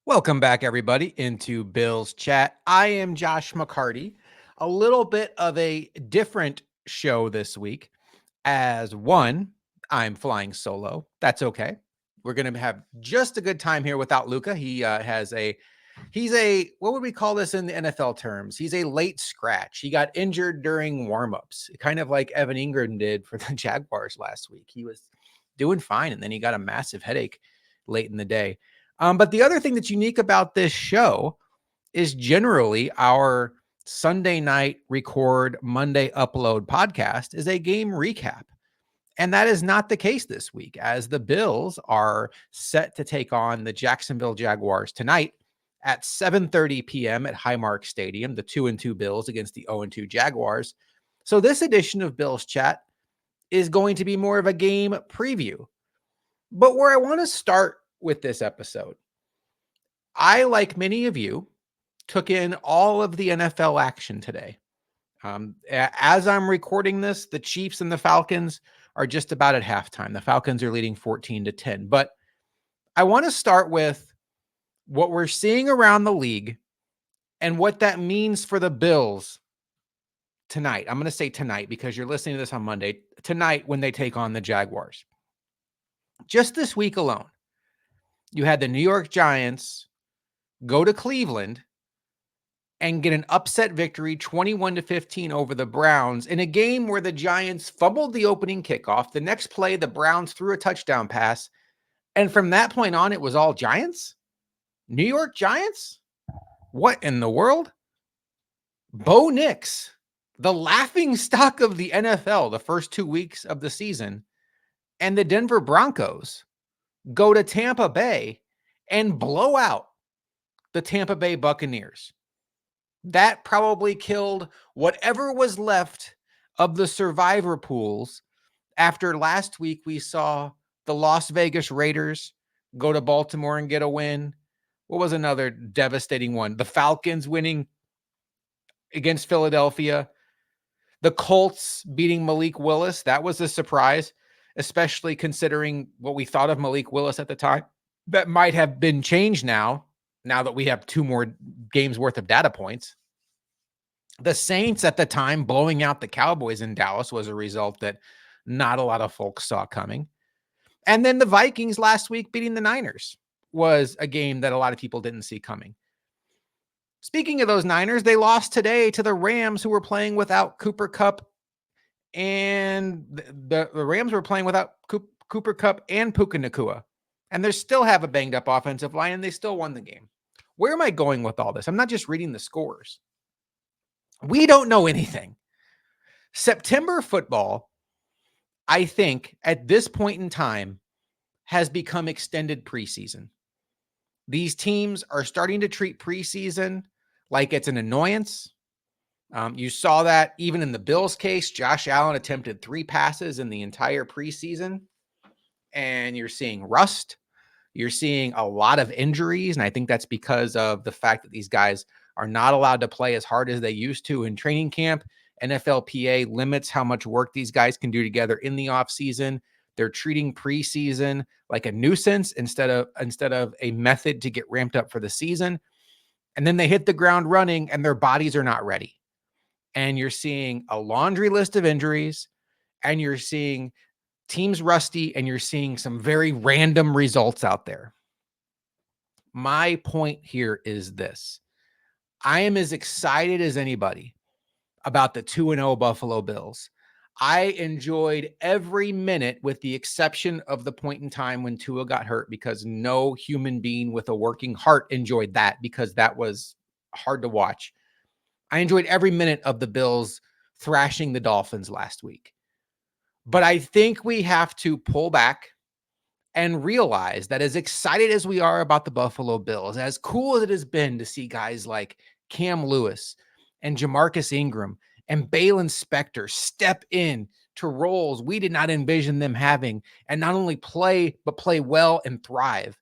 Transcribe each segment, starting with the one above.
Welcome back, everybody, into Bill's Chat. I am Josh McCarty. A little bit of a different show this week, as one, I'm flying solo. That's okay. We're going to have just a good time here without Luka. He's a, what would we call this in the NFL terms? He's a late scratch. He got injured during warmups, kind of like Evan Ingram did for the Jaguars last week. He was doing fine, and then he got a massive headache late in the day. But the other thing that's unique about this show is generally our Sunday night record, Monday upload podcast is a game recap. And that is not the case this week, as the Bills are set to take on the Jacksonville Jaguars tonight at 7:30 p.m. at Highmark Stadium, the 2-2 Bills against the 0-2 Jaguars. So this edition of Bills Chat is going to be more of a game preview. But where I want to start with this episode, I, like many of you, took in all of the NFL action today. As I'm recording this, the Chiefs and the Falcons are just about at halftime. The Falcons are leading 14-10. But I want to start with what we're seeing around the league and what that means for the Bills tonight. I'm going to say tonight because you're listening to this on Monday. Tonight when they take on the Jaguars. Just this week alone, you had the New York Giants go to Cleveland and get an upset victory 21-15 over the Browns in a game where the Giants fumbled the opening kickoff. The next play, the Browns threw a touchdown pass. And from that point on, it was all Giants? New York Giants? What in the world? Bo Nix, the laughing stock of the NFL the first 2 weeks of the season, and the Denver Broncos go to Tampa Bay and blow out the Tampa Bay Buccaneers. That probably killed whatever was left of the survivor pools after last week we saw the Las Vegas Raiders go to Baltimore and get a win. What was another devastating one? The Falcons winning against Philadelphia. The Colts beating Malik Willis. That was a surprise, especially considering what we thought of Malik Willis at the time. That might have been changed now that we have 2 more games worth of data points. The Saints at the time blowing out the Cowboys in Dallas was a result that not a lot of folks saw coming. And then the Vikings last week beating the Niners was a game that a lot of people didn't see coming. Speaking of those Niners, they lost today to the Rams, who were playing without Cooper Kupp, and the Rams were playing without Cooper Kupp and Puka Nacua. And they still have a banged up offensive line, and they still won the game. Where am I going with all this? I'm not just reading the scores. We don't know anything. September football, I think, at this point in time, has become extended preseason. These teams are starting to treat preseason like it's an annoyance. You saw that even in the Bills case. Josh Allen attempted 3 passes in the entire preseason, and you're seeing rust. You're seeing a lot of injuries, and I think that's because of the fact that these guys are not allowed to play as hard as they used to in training camp. NFLPA limits how much work these guys can do together in the offseason. They're treating preseason like a nuisance instead of a method to get ramped up for the season. And then they hit the ground running and their bodies are not ready. And you're seeing a laundry list of injuries, and you're seeing teams rusty, and you're seeing some very random results out there. My point here is this. I am as excited as anybody about the 2-0 Buffalo Bills. I enjoyed every minute with the exception of the point in time when Tua got hurt, because no human being with a working heart enjoyed that, because that was hard to watch. I enjoyed every minute of the Bills thrashing the Dolphins last week. But I think we have to pull back and realize that as excited as we are about the Buffalo Bills, as cool as it has been to see guys like Cam Lewis and Jamarcus Ingram and Balin Spector step in to roles we did not envision them having, and not only play, but play well and thrive,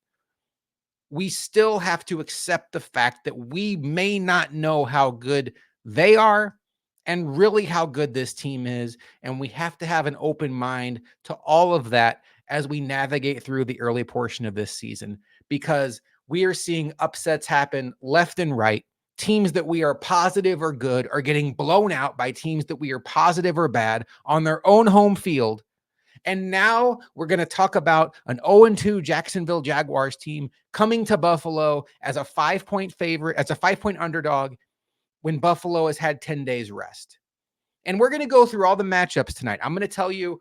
we still have to accept the fact that we may not know how good they are and really how good this team is. And we have to have an open mind to all of that as we navigate through the early portion of this season, because We are seeing upsets happen left and right. Teams that we are positive are good are getting blown out by teams that we are positive are bad on their own home field. And now we're going to talk about an 0-2 Jacksonville Jaguars team coming to Buffalo as a 5-point favorite, as a 5-point underdog when Buffalo has had 10 days rest. And we're going to go through all the matchups tonight. I'm going to tell you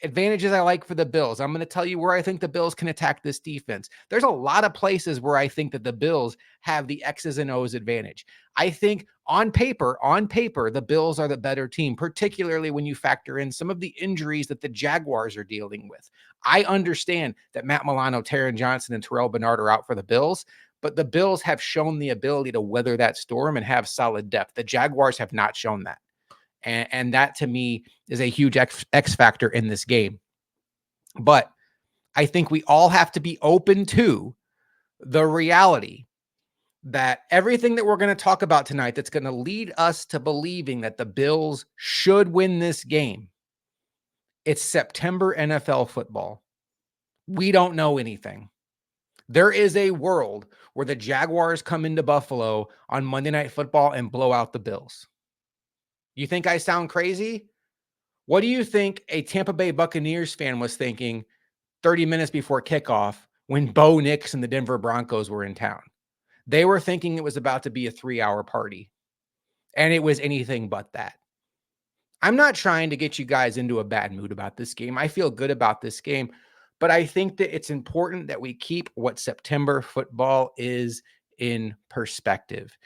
advantages I like for the Bills. I'm going to tell you where I think the Bills can attack this defense. There's a lot of places where I think that the Bills have the X's and O's advantage. I think on paper, the Bills are the better team, particularly when you factor in some of the injuries that the Jaguars are dealing with. I understand that Matt Milano, Taron Johnson, and Terrell Bernard are out for the Bills, but the Bills have shown the ability to weather that storm and have solid depth. The Jaguars have not shown that. And that to me is a huge X factor in this game. But I think we all have to be open to the reality that everything that we're going to talk about tonight that's going to lead us to believing that the Bills should win this game. It's September NFL football. We don't know anything. There is a world where the Jaguars come into Buffalo on Monday Night Football and blow out the Bills. You think I sound crazy? What do you think a Tampa Bay Buccaneers fan was thinking 30 minutes before kickoff when Bo Nix and the Denver Broncos were in town? They were thinking it was about to be a 3-hour party, and it was anything but that. I'm not trying to get you guys into a bad mood about this game. I feel good about this game, but I think that it's important that we keep what September football is in perspective.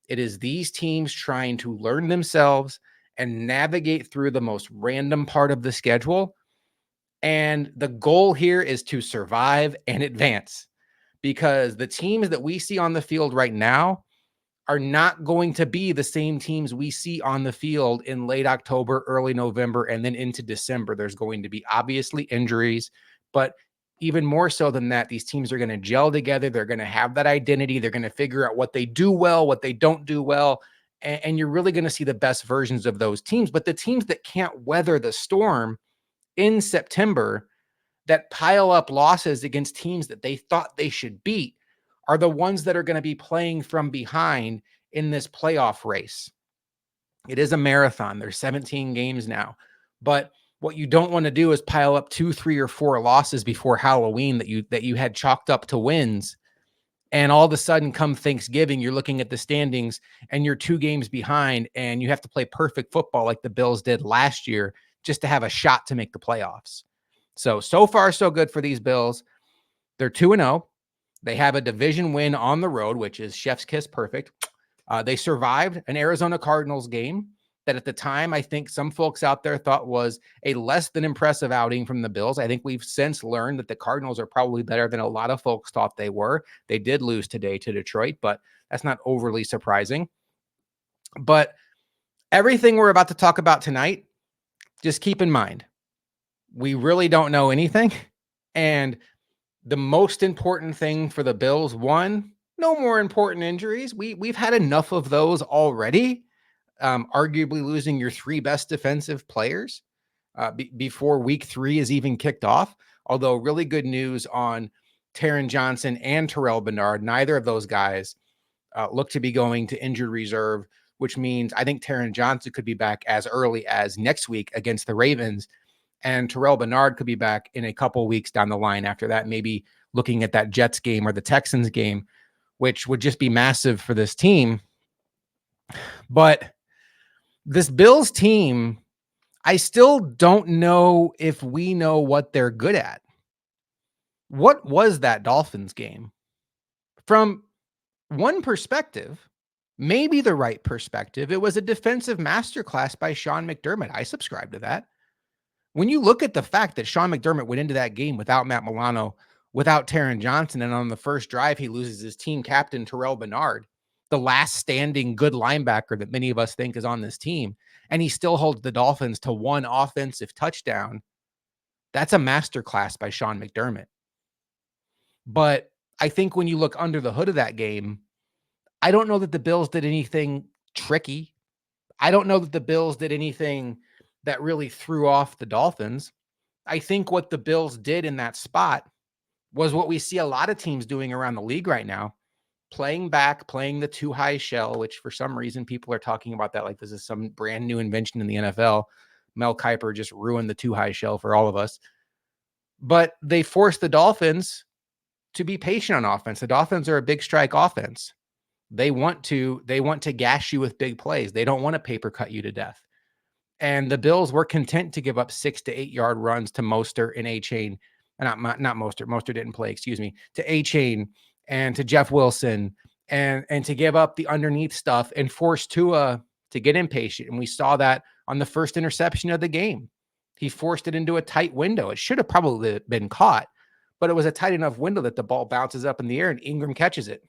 It is these teams trying to learn themselves and navigate through the most random part of the schedule. And the goal here is to survive and advance, because the teams that we see on the field right now are not going to be the same teams we see on the field in late October, early November, and then into December. There's going to be obviously injuries, but even more so than that, these teams are going to gel together. They're going to have that identity. They're going to figure out what they do well, what they don't do well. And you're really going to see the best versions of those teams. But the teams that can't weather the storm in September, that pile up losses against teams that they thought they should beat, are the ones that are going to be playing from behind in this playoff race. It is a marathon. There's 17 games now. But what you don't want to do is pile up 2, 3, or 4 losses before Halloween that you had chalked up to wins. And all of a sudden, come Thanksgiving, you're looking at the standings and you're 2 games behind, and you have to play perfect football like the Bills did last year just to have a shot to make the playoffs. So far, so good for these Bills. They're 2-0. They have a division win on the road, which is chef's kiss perfect. They survived an Arizona Cardinals game that at the time I think some folks out there thought was a less than impressive outing from the Bills. I think we've since learned that the Cardinals are probably better than a lot of folks thought they were. They did lose today to Detroit, but that's not overly surprising. But everything we're about to talk about tonight, just keep in mind, we really don't know anything. And the most important thing for the Bills, one, no more important injuries. We've had enough of those already. Arguably losing your 3 best defensive players before week 3 is even kicked off. Although really good news on Taron Johnson and Terrell Bernard. Neither of those guys look to be going to injured reserve, which means I think Taron Johnson could be back as early as next week against the Ravens. And Terrell Bernard could be back in a couple weeks down the line after that, maybe looking at that Jets game or the Texans game, which would just be massive for this team. But this Bills team, I still don't know if we know what they're good at. What was that Dolphins game? From one perspective, maybe the right perspective, it was a defensive masterclass by Sean McDermott. I subscribe to that. When you look at the fact that Sean McDermott went into that game without Matt Milano, without Taron Johnson, and on the first drive, he loses his team captain, Terrell Bernard, the last standing good linebacker that many of us think is on this team, and he still holds the Dolphins to 1 offensive touchdown. That's a masterclass by Sean McDermott. But I think when you look under the hood of that game, I don't know that the Bills did anything tricky. I don't know that the Bills did anything that really threw off the Dolphins. I think what the Bills did in that spot was what we see a lot of teams doing around the league right now, playing back, playing the too high shell, which for some reason people are talking about that like this is some brand new invention in the NFL. Mel Kiper just ruined the too high shell for all of us. But they forced the Dolphins to be patient on offense. The Dolphins are a big strike offense. They want to gash you with big plays. They don't want to paper cut you to death. And the Bills were content to give up 6 to 8 yard runs to Mostert and A-Chain. Not Mostert. Mostert didn't play, excuse me. To A-Chain and to Jeff Wilson and to give up the underneath stuff and force Tua to get impatient. And we saw that on the first interception of the game. He forced it into a tight window. It should have probably been caught, but it was a tight enough window that the ball bounces up in the air and Ingram catches it.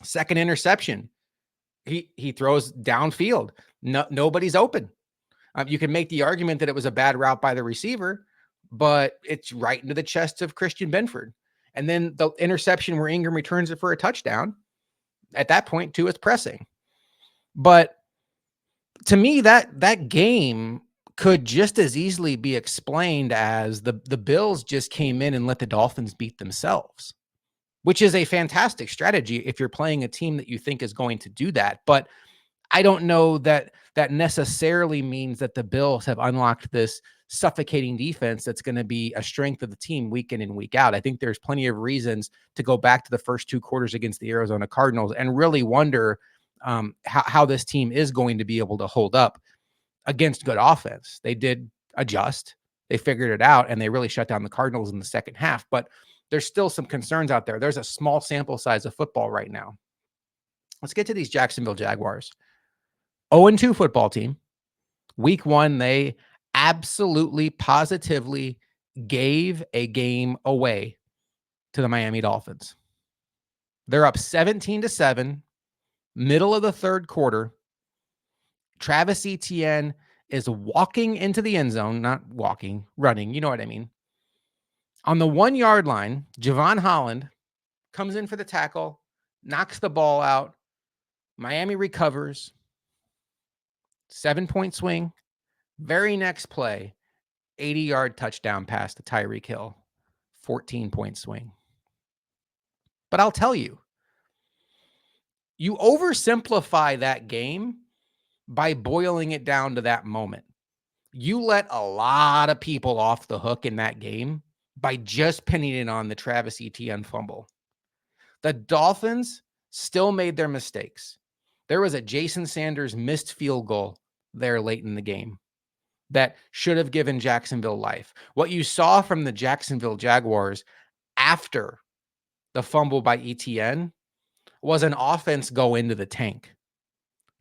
Second interception, he throws downfield. Nobody's open. You can make the argument that it was a bad route by the receiver, but it's right into the chest of Christian Benford. And then the interception where Ingram returns it for a touchdown, at that point, too, it's pressing. But to me, that game could just as easily be explained as the Bills just came in and let the Dolphins beat themselves, which is a fantastic strategy if you're playing a team that you think is going to do that. But I don't know that necessarily means that the Bills have unlocked this suffocating defense that's going to be a strength of the team week in and week out. I think there's plenty of reasons to go back to the first 2 quarters against the Arizona Cardinals and really wonder how this team is going to be able to hold up against good offense. They did adjust. They figured it out, and they really shut down the Cardinals in the second half. But there's still some concerns out there. There's a small sample size of football right now. Let's get to these Jacksonville Jaguars. 0-2 football team. Week 1, they absolutely, positively gave a game away to the Miami Dolphins. They're up 17-7, middle of the third quarter. Travis Etienne is walking into the end zone, not walking, running. You know what I mean? On the 1 yard line, Javon Holland comes in for the tackle, knocks the ball out. Miami recovers. 7-point swing. Very next play, 80-yard touchdown pass to Tyreek Hill. 14-point swing. But I'll tell you, you oversimplify that game by boiling it down to that moment. You let a lot of people off the hook in that game by just pinning it on the Travis Etienne fumble. The Dolphins still made their mistakes. There was a Jason Sanders missed field goal there late in the game that should have given Jacksonville life. What you saw from the Jacksonville Jaguars after the fumble by Etienne was an offense go into the tank.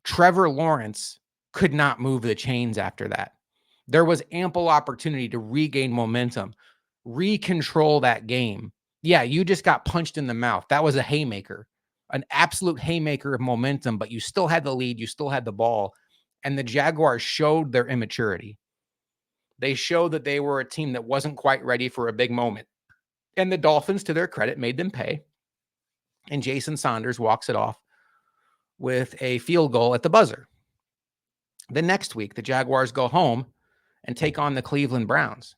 Trevor Lawrence could not move the chains after that. There was ample opportunity to regain momentum, recontrol that game. Yeah, you just got punched in the mouth. That was a haymaker, an absolute haymaker of momentum, but you still had the lead. You still had the ball. And the Jaguars showed their immaturity. They showed that they were a team that wasn't quite ready for a big moment. And the Dolphins, to their credit, made them pay. And Jason Sanders walks it off with a field goal at the buzzer. The next week, the Jaguars go home and take on the Cleveland Browns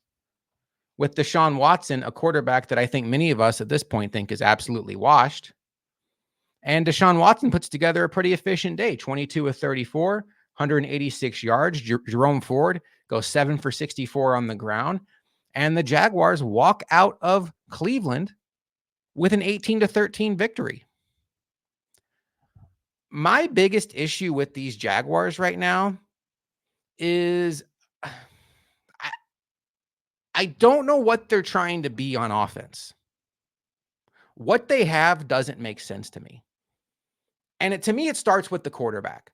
with Deshaun Watson, a quarterback that I think many of us at this point think is absolutely washed. And Deshaun Watson puts together a pretty efficient day, 22 of 34, 186 yards. Jerome Ford goes 7 for 64 on the ground. And the Jaguars walk out of Cleveland with an 18-13 victory. My biggest issue with these Jaguars right now is I don't know what they're trying to be on offense. What they have doesn't make sense to me. And to me, it starts with the quarterback.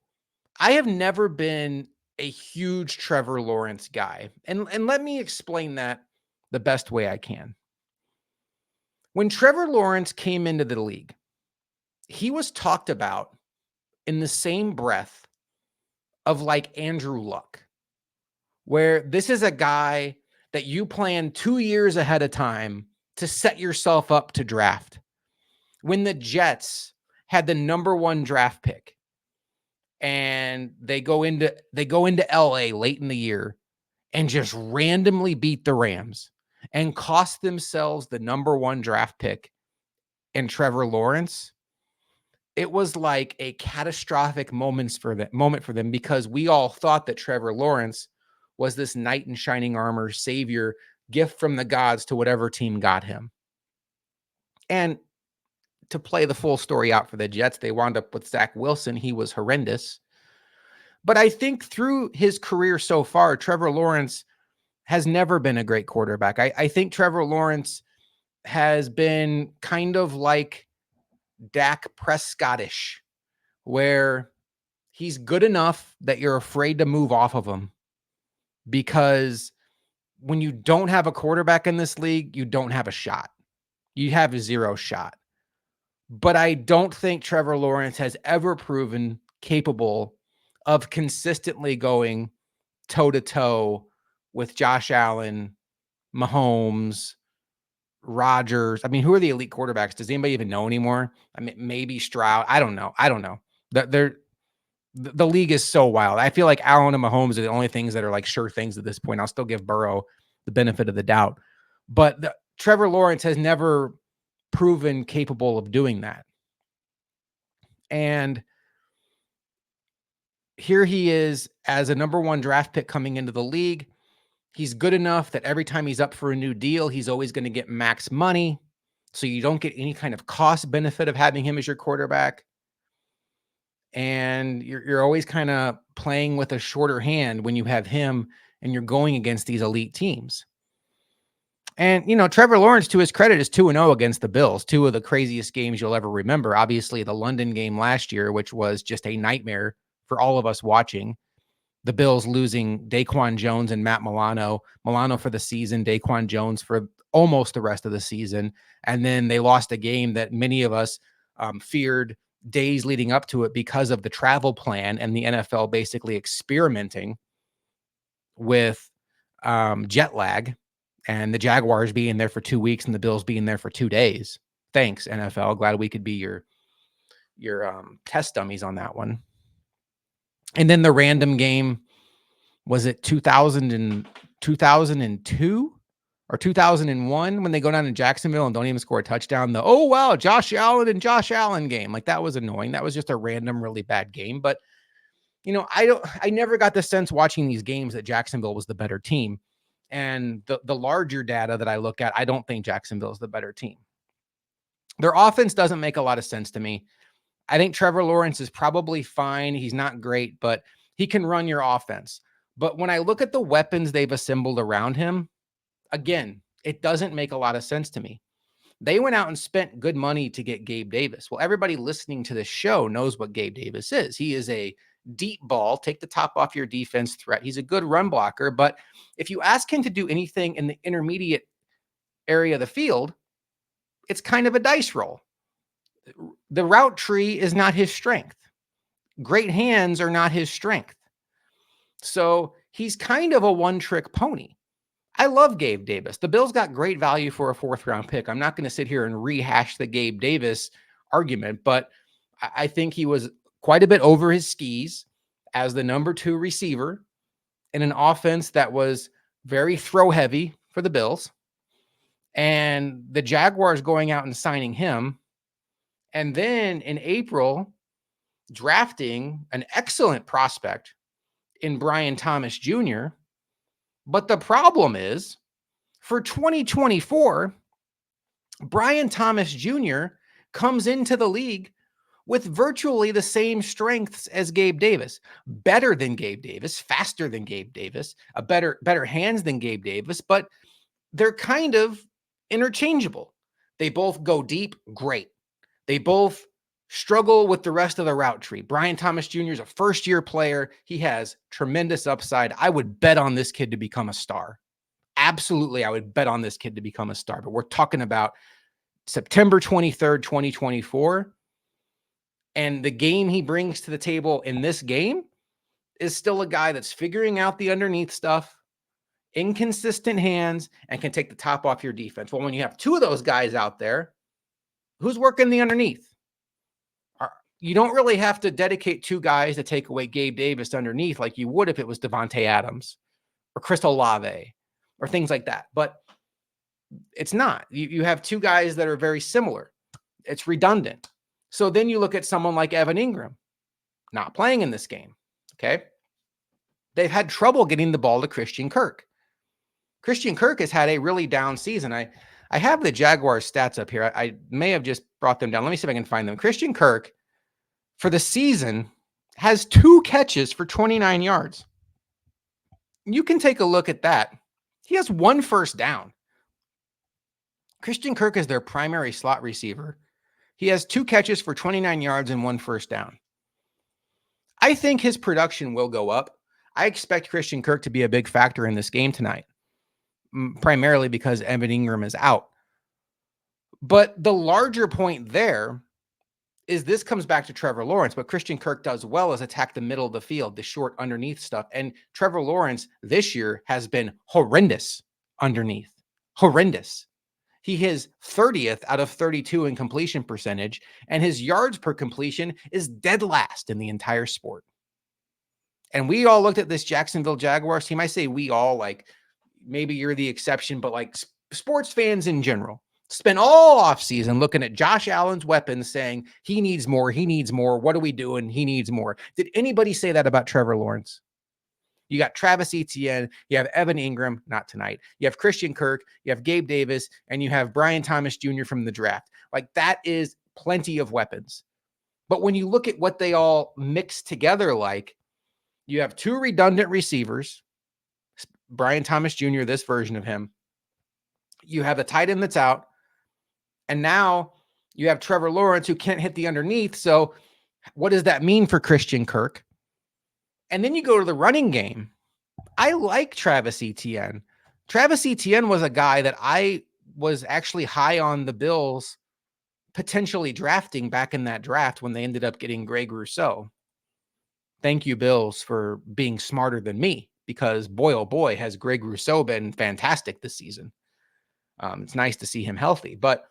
I have never been a huge Trevor Lawrence guy. And let me explain that the best way I can. When Trevor Lawrence came into the league, he was talked about in the same breath of like Andrew Luck, where this is a guy that you plan 2 years ahead of time to set yourself up to draft. When the Jets had the number 1 draft pick and they go into LA late in the year and just randomly beat the Rams and cost themselves the number 1 draft pick in Trevor Lawrence, it was like a catastrophic moment for them because we all thought that Trevor Lawrence was this knight in shining armor, savior, gift from the gods to whatever team got him. And to play the full story out for the Jets, they wound up with Zach Wilson. He was horrendous. But I think through his career so far, Trevor Lawrence has never been a great quarterback. I think Trevor Lawrence has been kind of like Dak Prescottish, where he's good enough that you're afraid to move off of him, because when you don't have a quarterback in this league, you don't have a shot. You have a 0 shot. But I don't think Trevor Lawrence has ever proven capable of consistently going toe-to-toe with Josh Allen, Mahomes, Rodgers. I mean, who are the elite quarterbacks? Does anybody even know anymore? I mean, maybe Stroud. I don't know. The league is so wild. I feel like Allen and Mahomes are the only things that are like sure things at this point. I'll still give Burrow the benefit of the doubt. But Trevor Lawrence has never proven capable of doing that. And here he is as a number 1 draft pick coming into the league. He's good enough that every time he's up for a new deal, he's always going to get max money. So you don't get any kind of cost benefit of having him as your quarterback. And you're always kind of playing with a shorter hand when you have him and you're going against these elite teams. And, you know, Trevor Lawrence, to his credit, is 2-0 against the Bills, 2 of the craziest games you'll ever remember. Obviously, the London game last year, which was just a nightmare for all of us watching. The Bills losing Daquan Jones and Matt Milano for the season, Daquan Jones for almost the rest of the season. And then they lost a game that many of us feared days leading up to it because of the travel plan and the NFL basically experimenting with jet lag, and the Jaguars being there for 2 weeks and the Bills being there for 2 days. Thanks, NFL. Glad we could be your test dummies on that one. And then the random game, was it 2002 or 2001 when they go down to Jacksonville and don't even score a touchdown? The, oh, wow, Josh Allen game. Like, that was annoying. That was just a random, really bad game. But, you know, I never got the sense watching these games that Jacksonville was the better team. And the larger data that I look at, I don't think Jacksonville is the better team. Their offense doesn't make a lot of sense to me. I think Trevor Lawrence is probably fine. He's not great, but he can run your offense. But when I look at the weapons they've assembled around him, again, it doesn't make a lot of sense to me. They went out and spent good money to get Gabe Davis. Well, everybody listening to this show knows what Gabe Davis is. He is a deep ball, take the top off your defense threat. He's a good run blocker, but if you ask him to do anything in the intermediate area of the field, it's kind of a dice roll. The route tree is not his strength. Great hands are not his strength. So he's kind of a one-trick pony. I love Gabe Davis. The Bills got great value for a 4th-round pick. I'm not going to sit here and rehash the Gabe Davis argument, but I think he was quite a bit over his skis as the number 2 receiver in an offense that was very throw-heavy for the Bills. And the Jaguars going out and signing him, and then in April, drafting an excellent prospect in Brian Thomas Jr. But the problem is, for 2024, Brian Thomas Jr. comes into the league with virtually the same strengths as Gabe Davis, better than Gabe Davis, faster than Gabe Davis, a better hands than Gabe Davis, but they're kind of interchangeable. They both go deep, great. They both struggle with the rest of the route tree. Brian Thomas Jr. is a first-year player. He has tremendous upside. I would bet on this kid to become a star. Absolutely, I would bet on this kid to become a star. But we're talking about September 23rd, 2024. And the game he brings to the table in this game is still a guy that's figuring out the underneath stuff, inconsistent hands, and can take the top off your defense. Well, when you have 2 of those guys out there, who's working the underneath? You don't really have to dedicate 2 guys to take away Gabe Davis underneath like you would if it was Devontae Adams or Chris Olave or things like that. But It's not. You have two guys that are very similar. It's redundant. So then you look at someone like Evan Ingram, not playing in this game. Okay. They've had trouble getting the ball to Christian Kirk. Christian Kirk has had a really down season. I have the Jaguars stats up here. I may have just brought them down. Let me see if I can find them. Christian Kirk for the season has 2 catches for 29 yards. You can take a look at that. He has 1 first down. Christian Kirk is their primary slot receiver. He has 2 catches for 29 yards and 1 first down. I think his production will go up. I expect Christian Kirk to be a big factor in this game tonight, primarily because Evan Ingram is out. But the larger point there is this comes back to Trevor Lawrence. What Christian Kirk does well is attack the middle of the field, the short underneath stuff. And Trevor Lawrence this year has been horrendous underneath. Horrendous. He is 30th out of 32 in completion percentage, and his yards per completion is dead last in the entire sport. And we all looked at this Jacksonville Jaguars team. I say we all, like maybe you're the exception, but like sports fans in general spent all offseason looking at Josh Allen's weapons saying he needs more. He needs more. What are we doing? He needs more. Did anybody say that about Trevor Lawrence? You got Travis Etienne, you have Evan Ingram, not tonight. You have Christian Kirk, you have Gabe Davis, and you have Brian Thomas Jr. from the draft. Like that is plenty of weapons. But when you look at what they all mix together, like you have 2 redundant receivers, Brian Thomas Jr., this version of him. You have a tight end that's out. And now you have Trevor Lawrence who can't hit the underneath. So what does that mean for Christian Kirk? And then you go to the running game. I like Travis Etienne. Travis Etienne was a guy that I was actually high on the Bills potentially drafting back in that draft when they ended up getting Greg Rousseau. Thank you, Bills, for being smarter than me, because boy, oh boy, has Greg Rousseau been fantastic this season. It's nice to see him healthy. But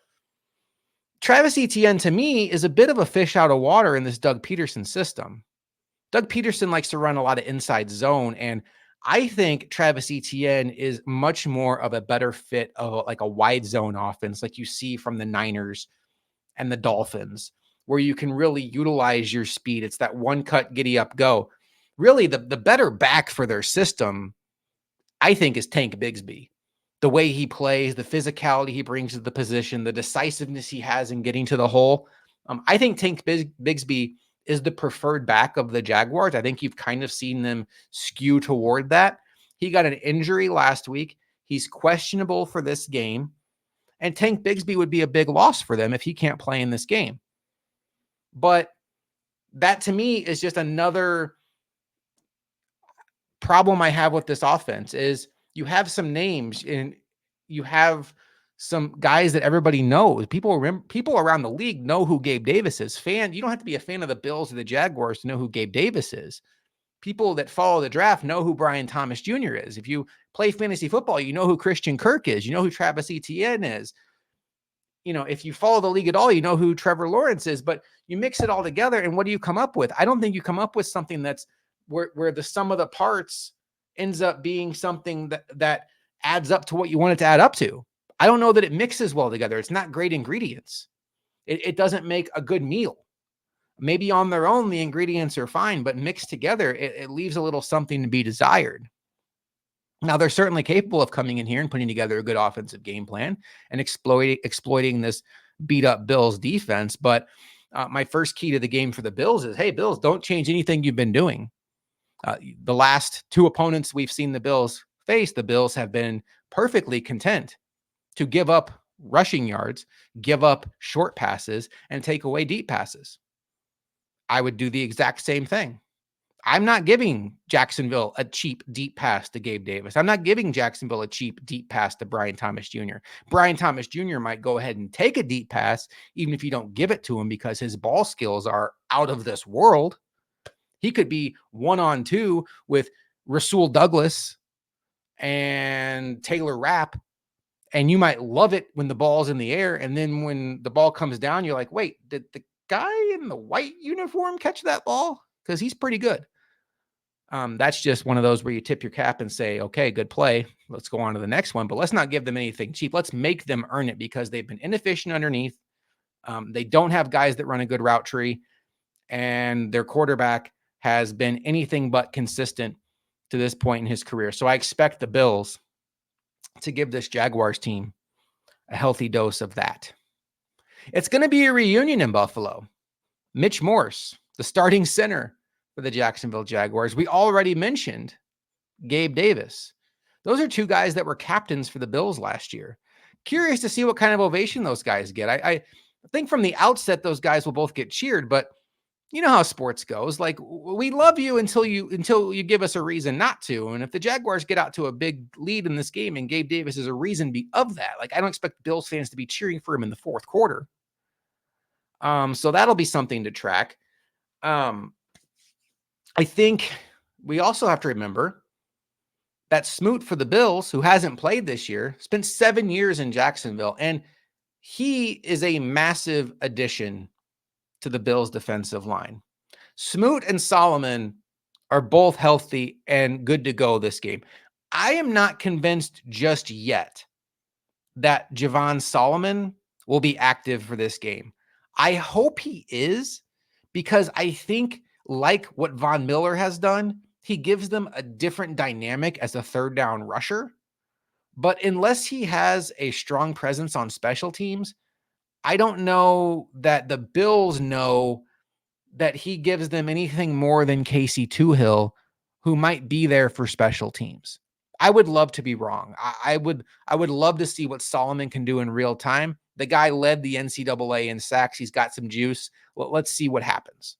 Travis Etienne, to me, is a bit of a fish out of water in this Doug Peterson system. Doug Peterson likes to run a lot of inside zone, and I think Travis Etienne is much more of a better fit of like a wide zone offense like you see from the Niners and the Dolphins, where you can really utilize your speed. It's that one cut, giddy up, go. Really, the better back for their system, I think, is Tank Bigsby. The way he plays, the physicality he brings to the position, the decisiveness he has in getting to the hole. I think Tank Bigsby is the preferred back of the Jaguars. I think you've kind of seen them skew toward that. He got an injury last week. He's questionable for this game. And Tank Bigsby would be a big loss for them if he can't play in this game. But that to me is just another problem I have with this offense is you have some names and you have some guys that everybody knows. People around the league know who Gabe Davis is. You don't have to be a fan of the Bills or the Jaguars to know who Gabe Davis is. People that follow the draft know who Brian Thomas Jr. is. If you play fantasy football, you know who Christian Kirk is. You know who Travis Etienne is. You know, if you follow the league at all, you know who Trevor Lawrence is. But you mix it all together, and what do you come up with? I don't think you come up with something that's where the sum of the parts ends up being something that adds up to what you want it to add up to. I don't know that it mixes well together. It's not great ingredients. It doesn't make a good meal. Maybe on their own, the ingredients are fine, but mixed together, it leaves a little something to be desired. Now, they're certainly capable of coming in here and putting together a good offensive game plan and exploiting this beat-up Bills defense. But my first key to the game for the Bills is, hey, Bills, don't change anything you've been doing. The last 2 opponents we've seen the Bills face, the Bills have been perfectly content to give up rushing yards, give up short passes, and take away deep passes. I would do the exact same thing. I'm not giving Jacksonville a cheap deep pass to Gabe Davis. I'm not giving Jacksonville a cheap deep pass to Brian Thomas Jr. Brian Thomas Jr. might go ahead and take a deep pass, even if you don't give it to him, because his ball skills are out of this world. He could be 1-on-2 with Rasul Douglas and Taylor Rapp, and you might love it when the ball's in the air. And then when the ball comes down, you're like, wait, did the guy in the white uniform catch that ball? Because he's pretty good. That's just one of those where you tip your cap and say, okay, good play. Let's go on to the next one, but let's not give them anything cheap. Let's make them earn it because they've been inefficient underneath. They don't have guys that run a good route tree, and their quarterback has been anything but consistent to this point in his career. So I expect the Bills to give this Jaguars team a healthy dose of that. It's going to be a reunion in Buffalo. Mitch Morse, the starting center for the Jacksonville Jaguars. We already mentioned Gabe Davis. Those are two guys that were captains for the Bills last year. Curious to see what kind of ovation those guys get. I think from the outset, those guys will both get cheered, but you know how sports goes. Like, we love you until you give us a reason not to. And if the Jaguars get out to a big lead in this game and Gabe Davis is a reason of that, like, I don't expect Bills fans to be cheering for him in the fourth quarter. So that'll be something to track. I think we also have to remember that Smoot for the Bills, who hasn't played this year, spent 7 years in Jacksonville, and he is a massive addition to the Bills' defensive line. Smoot and Solomon are both healthy and good to go this game. I am not convinced just yet that Javon Solomon will be active for this game. I hope he is, because I think, like what Von Miller has done, he gives them a different dynamic as a third down rusher. But unless he has a strong presence on special teams, I don't know that the Bills know that he gives them anything more than Casey Toohill, who might be there for special teams. I would love to be wrong. I would love to see what Solomon can do in real time. The guy led the NCAA in sacks. He's got some juice. Well, let's see what happens.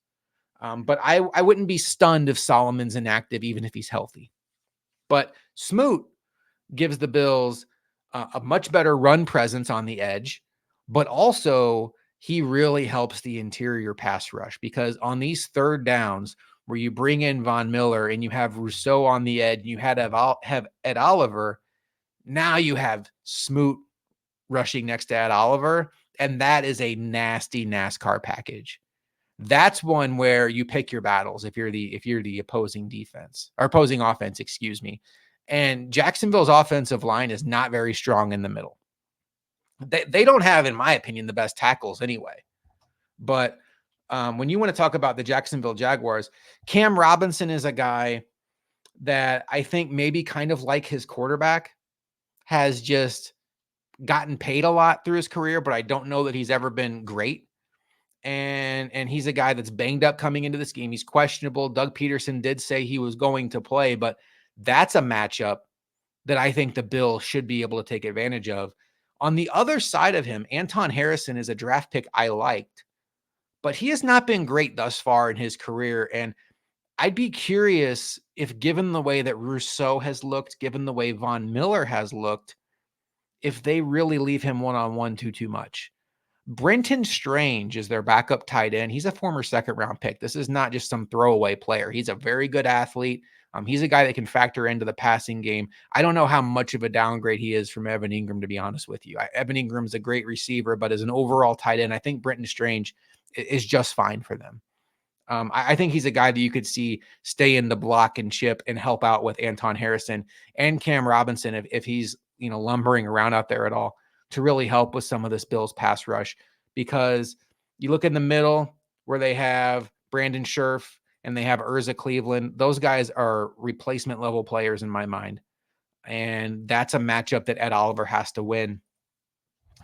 But I wouldn't be stunned if Solomon's inactive, even if he's healthy. But Smoot gives the Bills a much better run presence on the edge, but also he really helps the interior pass rush, because on these third downs where you bring in Von Miller and you have Rousseau on the edge, you have Ed Oliver, now you have Smoot rushing next to Ed Oliver, and that is a nasty NASCAR package. That's one where you pick your battles if you're the opposing defense or opposing offense, excuse me. And Jacksonville's offensive line is not very strong in the middle. They don't have, in my opinion, the best tackles anyway. But when you want to talk about the Jacksonville Jaguars, Cam Robinson is a guy that I think maybe kind of like his quarterback has just gotten paid a lot through his career, but I don't know that he's ever been great. And he's a guy that's banged up coming into this game. He's questionable. Doug Peterson did say he was going to play, but that's a matchup that I think the Bills should be able to take advantage of. On the other side of him, Anton Harrison is a draft pick I liked, but he has not been great thus far in his career. And I'd be curious if, given the way that Rousseau has looked, given the way Von Miller has looked, if they really leave him one-on-one too much. Brenton Strange is their backup tight end. He's a former second-round pick. This is not just some throwaway player. He's a very good athlete. He's a guy that can factor into the passing game. I don't know how much of a downgrade he is from Evan Ingram, to be honest with you. Evan Ingram's a great receiver, but as an overall tight end, I think Brenton Strange is just fine for them. I think he's a guy that you could see stay in the block and chip and help out with Anton Harrison and Cam Robinson if he's lumbering around out there at all, to really help with some of this Bills pass rush. Because you look in the middle where they have Brandon Scherf and they have Urza Cleveland. Those guys are replacement level players in my mind. And that's a matchup that Ed Oliver has to win.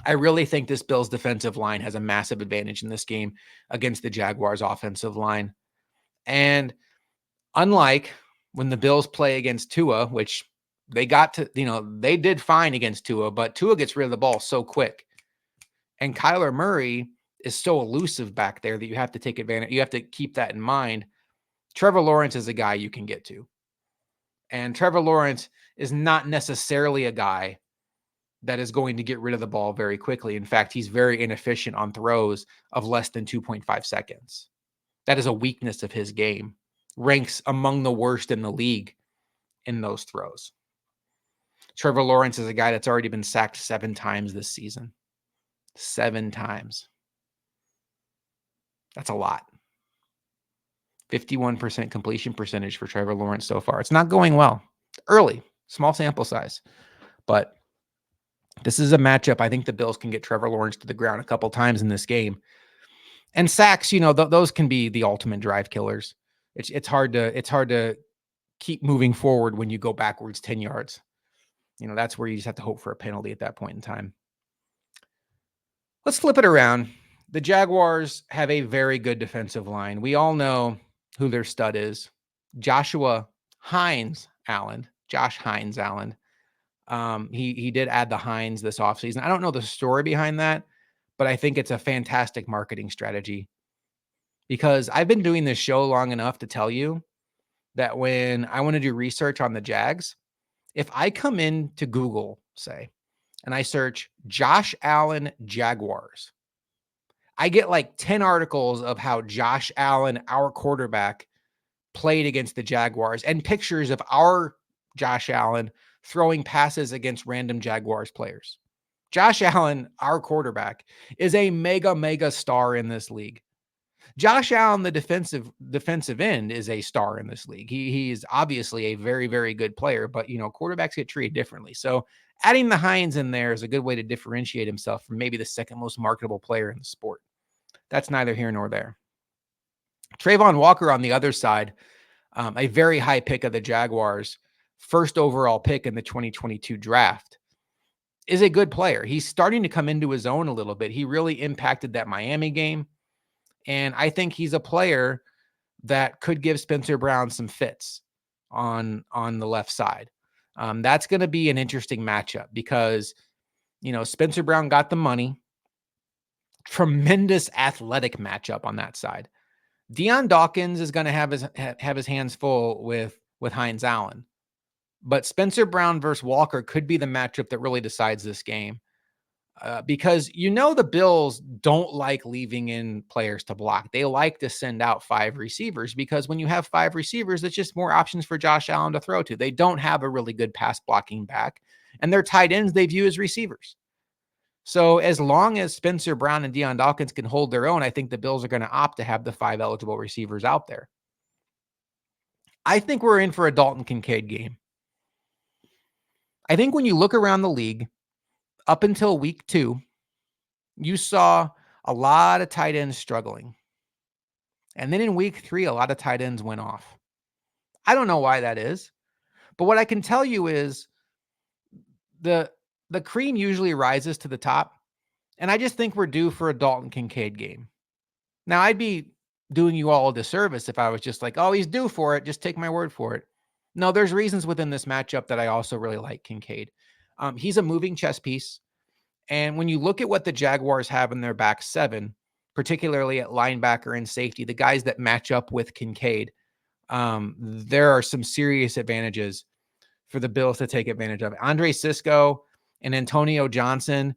I really think this Bills defensive line has a massive advantage in this game against the Jaguars offensive line. And unlike when the Bills play against Tua, which they got to, they did fine against Tua, but Tua gets rid of the ball so quick. And Kyler Murray is so elusive back there that you have to take advantage. You have to keep that in mind. Trevor Lawrence is a guy you can get to. And Trevor Lawrence is not necessarily a guy that is going to get rid of the ball very quickly. In fact, he's very inefficient on throws of less than 2.5 seconds. That is a weakness of his game. Ranks among the worst in the league in those throws. Trevor Lawrence is a guy that's already been sacked 7 times this season. 7 times. That's a lot. 51% completion percentage for Trevor Lawrence so far. It's not going well. Early, small sample size. But this is a matchup. I think the Bills can get Trevor Lawrence to the ground a couple times in this game. And sacks, those can be the ultimate drive killers. It's hard to keep moving forward when you go backwards 10 yards. That's where you just have to hope for a penalty at that point in time. Let's flip it around. The Jaguars have a very good defensive line. We all know who their stud is. Josh Hines Allen. He did add the Hines this offseason. I don't know the story behind that, but I think it's a fantastic marketing strategy, because I've been doing this show long enough to tell you that when I want to do research on the Jags, if I come into Google, say, and I search Josh Allen Jaguars, I get like 10 articles of how Josh Allen, our quarterback, played against the Jaguars, and pictures of our Josh Allen throwing passes against random Jaguars players. Josh Allen, our quarterback, is a mega star in this league. Josh Allen, the defensive end, is a star in this league. He is obviously a very, very good player, but quarterbacks get treated differently. So adding the Hines in there is a good way to differentiate himself from maybe the second most marketable player in the sport. That's neither here nor there. Trayvon Walker on the other side, a very high pick of the Jaguars, first overall pick in the 2022 draft, is a good player. He's starting to come into his own a little bit. He really impacted that Miami game. And I think he's a player that could give Spencer Brown some fits on the left side. That's going to be an interesting matchup because, Spencer Brown got the money. Tremendous athletic matchup on that side. Deion Dawkins is going to have his hands full with Hines Allen. But Spencer Brown versus Walker could be the matchup that really decides this game. Because the Bills don't like leaving in players to block. They like to send out 5 receivers, because when you have 5 receivers, it's just more options for Josh Allen to throw to. They don't have a really good pass blocking back, and their tight ends they view as receivers. So as long as Spencer Brown and Deion Dawkins can hold their own, I think the Bills are going to opt to have the 5 eligible receivers out there. I think we're in for a Dalton Kincaid game. I think when you look around the league, up until week 2, you saw a lot of tight ends struggling. And then in week 3, a lot of tight ends went off. I don't know why that is, but what I can tell you is the cream usually rises to the top, and I just think we're due for a Dalton Kincaid game. Now, I'd be doing you all a disservice if I was just like, oh, he's due for it, just take my word for it. No, there's reasons within this matchup that I also really like Kincaid. He's a moving chess piece. And when you look at what the Jaguars have in their back 7, particularly at linebacker and safety, the guys that match up with Kincaid, there are some serious advantages for the Bills to take advantage of. Andre Cisco and Antonio Johnson.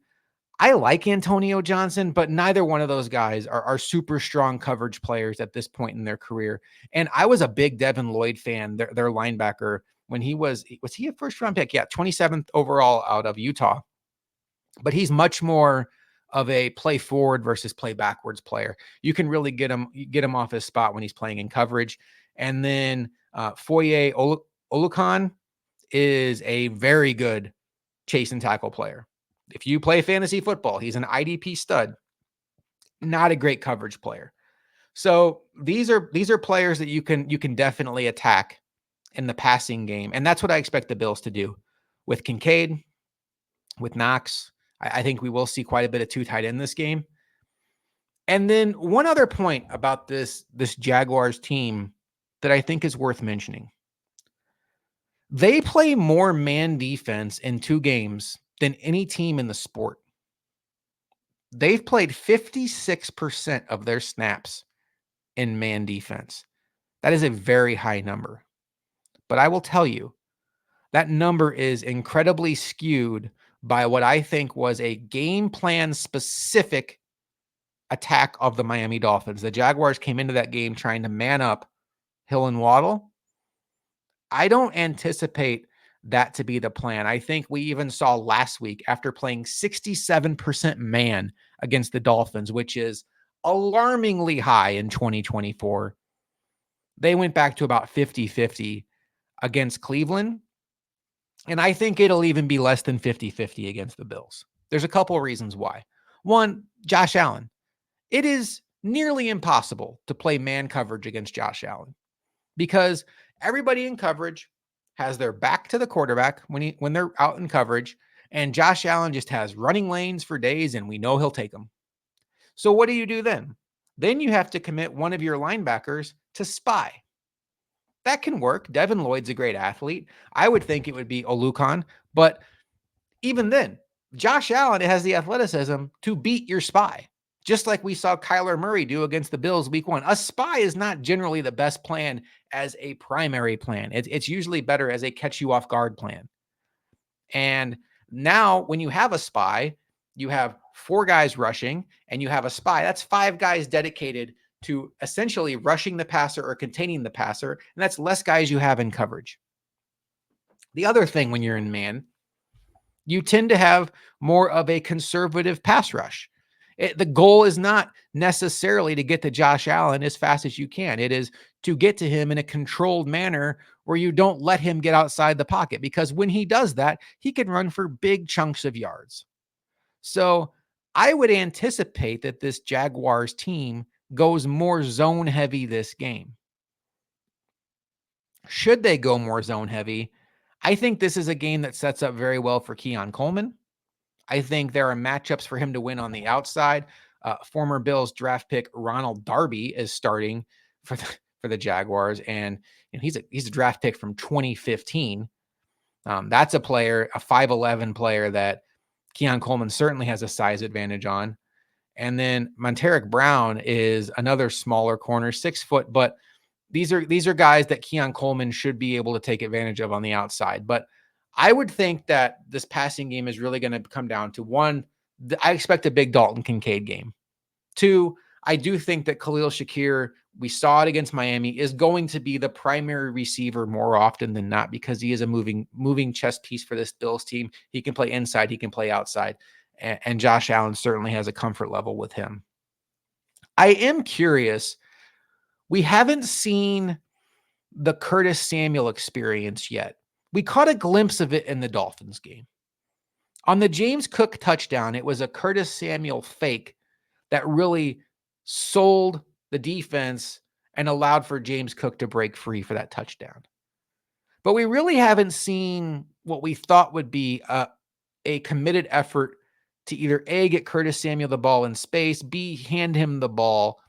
I like Antonio Johnson, but neither one of those guys are super strong coverage players at this point in their career. And I was a big Devin Lloyd fan, their linebacker, when he was he a first round pick? Yeah, 27th overall out of Utah. But he's much more of a play forward versus play backwards player. You can really get him off his spot when he's playing in coverage. And then Foye Oluokun is a very good chase and tackle player. If you play fantasy football, he's an IDP stud, not a great coverage player. So these are players that you can definitely attack in the passing game. And that's what I expect the Bills to do with Kincaid, with Knox. I think we will see quite a bit of 2 tight end this game. And then one other point about this Jaguars team that I think is worth mentioning. They play more man defense in 2 games than any team in the sport. They've played 56% of their snaps in man defense. That is a very high number. But I will tell you, that number is incredibly skewed by what I think was a game plan specific attack of the Miami Dolphins. The Jaguars came into that game trying to man up Hill and Waddle. I don't anticipate that to be the plan. I think we even saw last week, after playing 67% man against the Dolphins, which is alarmingly high in 2024, They went back to about 50-50 against Cleveland. And I think it'll even be less than 50-50 against the Bills. There's a couple of reasons why. One, Josh Allen. It is nearly impossible to play man coverage against Josh Allen because everybody in coverage has their back to the quarterback when they're out in coverage, and Josh Allen just has running lanes for days, and we know he'll take them. So what do you do then? Then you have to commit one of your linebackers to spy. That can work. Devin Lloyd's a great athlete. I would think it would be Olukan, but even then, Josh Allen has the athleticism to beat your spy, just like we saw Kyler Murray do against the Bills week 1. A spy is not generally the best plan as a primary plan. It's usually better as a catch you off guard plan. And now when you have a spy, you have 4 guys rushing and you have a spy. That's 5 guys dedicated to essentially rushing the passer or containing the passer. And that's less guys you have in coverage. The other thing when you're in man, you tend to have more of a conservative pass rush. The goal is not necessarily to get to Josh Allen as fast as you can. It is to get to him in a controlled manner where you don't let him get outside the pocket, because when he does that, he can run for big chunks of yards. So I would anticipate that this Jaguars team goes more zone heavy this game. Should they go more zone heavy, I think this is a game that sets up very well for Keon Coleman. I think there are matchups for him to win on the outside. Former Bills draft pick Ronald Darby is starting for the Jaguars, and he's a draft pick from 2015. That's a player, a 5'11" player that Keon Coleman certainly has a size advantage on. And then Monteric Brown is another smaller corner, 6 foot, but these are guys that Keon Coleman should be able to take advantage of on the outside. But I would think that this passing game is really going to come down to one, I expect a big Dalton Kincaid game. 2, I do think that Khalil Shakir, we saw it against Miami, is going to be the primary receiver more often than not because he is a moving chess piece for this Bills team. He can play inside, he can play outside, and Josh Allen certainly has a comfort level with him. I am curious. We haven't seen the Curtis Samuel experience yet. We caught a glimpse of it in the Dolphins game. On the James Cook touchdown, it was a Curtis Samuel fake that really sold the defense and allowed for James Cook to break free for that touchdown. But we really haven't seen what we thought would be a committed effort to either A, get Curtis Samuel the ball in space, B, hand him the ball,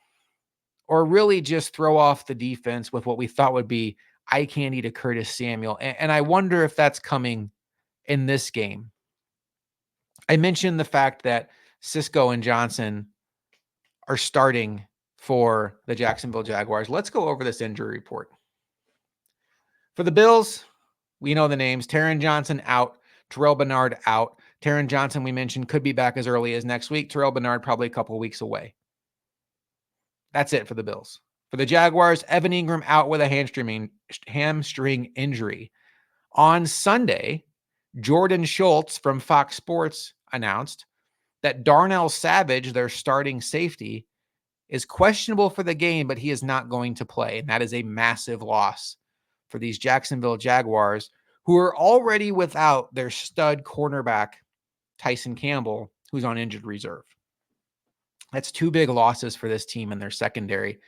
or really just throw off the defense with what we thought would be eye candy to Curtis Samuel. And I wonder if that's coming in this game. I mentioned the fact that Cisco and Johnson are starting for the Jacksonville Jaguars. Let's go over this injury report. For the Bills, we know the names. Taron Johnson out. Terrell Bernard out. Taron Johnson, we mentioned, could be back as early as next week. Terrell Bernard probably a couple of weeks away. That's it for the Bills. For the Jaguars, Evan Ingram out with a hamstring injury. On Sunday, Jordan Schultz from Fox Sports announced that Darnell Savage, their starting safety, is questionable for the game, but he is not going to play. And that is a massive loss for these Jacksonville Jaguars, who are already without their stud cornerback, Tyson Campbell, who's on injured reserve. That's 2 big losses for this team in their secondary